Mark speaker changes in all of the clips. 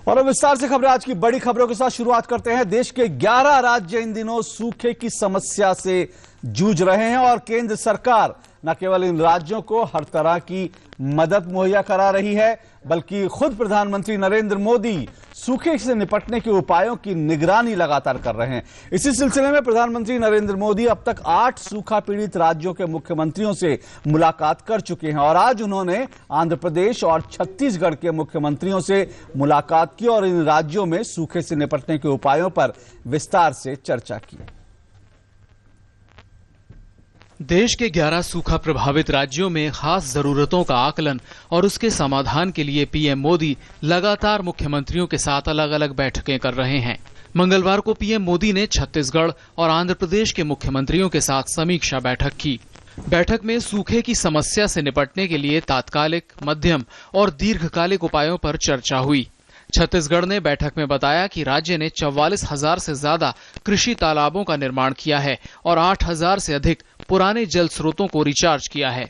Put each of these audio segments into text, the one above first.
Speaker 1: और अब विस्तार से खबरें, आज की बड़ी खबरों के साथ शुरुआत करते हैं। देश के 11 राज्य इन दिनों सूखे की समस्या से जूझ रहे हैं और केंद्र सरकार न केवल इन राज्यों को हर तरह की मदद मुहैया करा रही है, बल्कि खुद प्रधानमंत्री नरेंद्र मोदी सूखे से निपटने के उपायों की निगरानी लगातार कर रहे हैं। इसी सिलसिले में प्रधानमंत्री नरेंद्र मोदी अब तक 8 सूखा पीड़ित राज्यों के मुख्यमंत्रियों से मुलाकात कर चुके हैं और आज उन्होंने आंध्र प्रदेश और छत्तीसगढ़ के मुख्यमंत्रियों से मुलाकात की और इन राज्यों में सूखे से निपटने के उपायों पर विस्तार से चर्चा की।
Speaker 2: देश के 11 सूखा प्रभावित राज्यों में खास जरूरतों का आकलन और उसके समाधान के लिए पीएम मोदी लगातार मुख्यमंत्रियों के साथ अलग अलग बैठकें कर रहे हैं। मंगलवार को पीएम मोदी ने छत्तीसगढ़ और आंध्र प्रदेश के मुख्यमंत्रियों के साथ समीक्षा बैठक की। बैठक में सूखे की समस्या से निपटने के लिए तात्कालिक, मध्यम और दीर्घकालिक उपायों पर चर्चा हुई। छत्तीसगढ़ ने बैठक में बताया कि राज्य ने 44,000 से ज्यादा कृषि तालाबों का निर्माण किया है और 8,000 से अधिक पुराने जल स्रोतों को रिचार्ज किया है,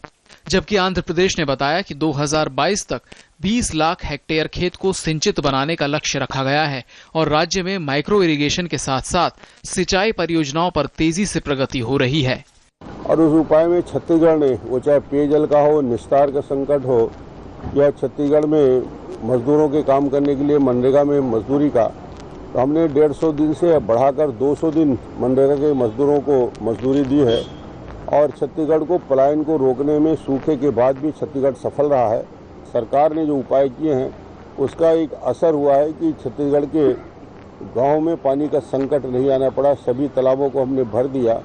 Speaker 2: जबकि आंध्र प्रदेश ने बताया कि 2022 तक 20 लाख हेक्टेयर खेत को सिंचित बनाने का लक्ष्य रखा गया है और राज्य में माइक्रो इरिगेशन के साथ साथ सिंचाई परियोजनाओं पर तेजी से प्रगति हो रही है।
Speaker 3: और उस उपाय में छत्तीसगढ़ ने, वो चाहे पेयजल का हो, निस्तार का संकट हो या छत्तीसगढ़ में मजदूरों के काम करने के लिए मनरेगा में मजदूरी का, तो हमने 150 दिन से बढ़ाकर 200 दिन मनरेगा के मजदूरों को मजदूरी दी है और छत्तीसगढ़ को पलायन को रोकने में सूखे के बाद भी छत्तीसगढ़ सफल रहा है। सरकार ने जो उपाय किए हैं उसका एक असर हुआ है कि छत्तीसगढ़ के गांव में पानी का संकट नहीं आना पड़ा, सभी तालाबों को हमने भर दिया।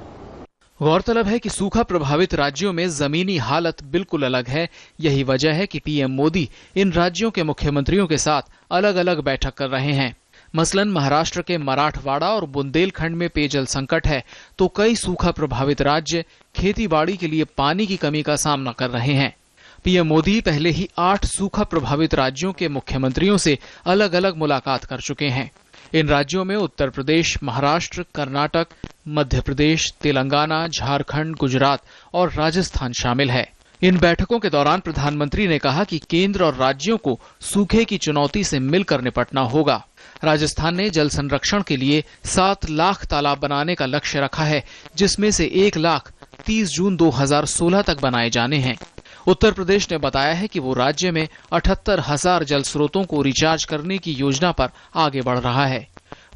Speaker 2: गौरतलब है कि सूखा प्रभावित राज्यों में जमीनी हालत बिल्कुल अलग है। यही वजह है कि पीएम मोदी इन राज्यों के मुख्यमंत्रियों के साथ अलग अलग बैठक कर रहे हैं। मसलन महाराष्ट्र के मराठवाड़ा और बुंदेलखंड में पेयजल संकट है, तो कई सूखा प्रभावित राज्य खेती बाड़ी के लिए पानी की कमी का सामना कर रहे हैं। पीएम मोदी पहले ही 8 सूखा प्रभावित राज्यों के मुख्यमंत्रियों से अलग अलग मुलाकात कर चुके हैं। इन राज्यों में उत्तर प्रदेश, महाराष्ट्र, कर्नाटक, मध्य प्रदेश, तेलंगाना, झारखंड, गुजरात और राजस्थान शामिल है। इन बैठकों के दौरान प्रधानमंत्री ने कहा कि केंद्र और राज्यों को सूखे की चुनौती से मिलकर निपटना होगा। राजस्थान ने जल संरक्षण के लिए 7 लाख तालाब बनाने का लक्ष्य रखा है, जिसमें से 1 लाख 30 जून 2016 तक बनाए जाने हैं। उत्तर प्रदेश ने बताया है कि वो राज्य में 78,000 जल स्रोतों को रिचार्ज करने की योजना पर आगे बढ़ रहा है।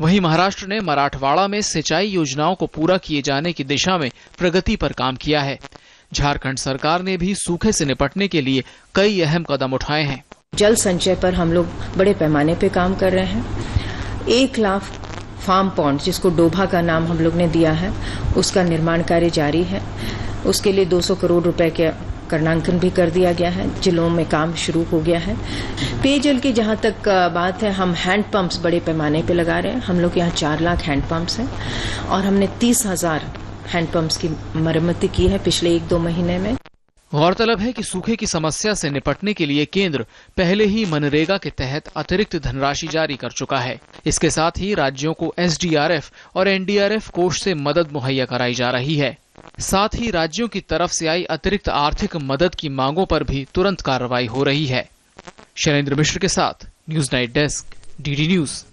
Speaker 2: वहीं महाराष्ट्र ने मराठवाड़ा में सिंचाई योजनाओं को पूरा किए जाने की दिशा में प्रगति पर काम किया है। झारखंड सरकार ने भी सूखे से निपटने के लिए कई अहम कदम उठाए हैं।
Speaker 4: जल संचय पर हम लोग बड़े पैमाने पे काम कर रहे हैं। 1 लाख फार्म पॉन्ड, जिसको डोभा का नाम हम लोग ने दिया है, उसका निर्माण कार्य जारी है। उसके लिए 200 करोड़ रुपए के करणांकन भी कर दिया गया है। जिलों में काम शुरू हो गया है। पेयजल की जहां तक बात है, हम हैंड पंप्स बड़े पैमाने पे लगा रहे हैं। हम लोग यहाँ 4 लाख हैंड पंप्स हैं और हमने 30,000 हैंड पंप्स की मरम्मती की है पिछले 1-2 महीने में।
Speaker 2: गौरतलब है कि सूखे की समस्या से निपटने के लिए केंद्र पहले ही मनरेगा के तहत अतिरिक्त धनराशि जारी कर चुका है। इसके साथ ही राज्यों को SDRF और NDRF कोष से मदद मुहैया कराई जा रही है। साथ ही राज्यों की तरफ से आई अतिरिक्त आर्थिक मदद की मांगों पर भी तुरंत कार्रवाई हो रही है। शैलेंद्र मिश्र के साथ news night desk, DD news.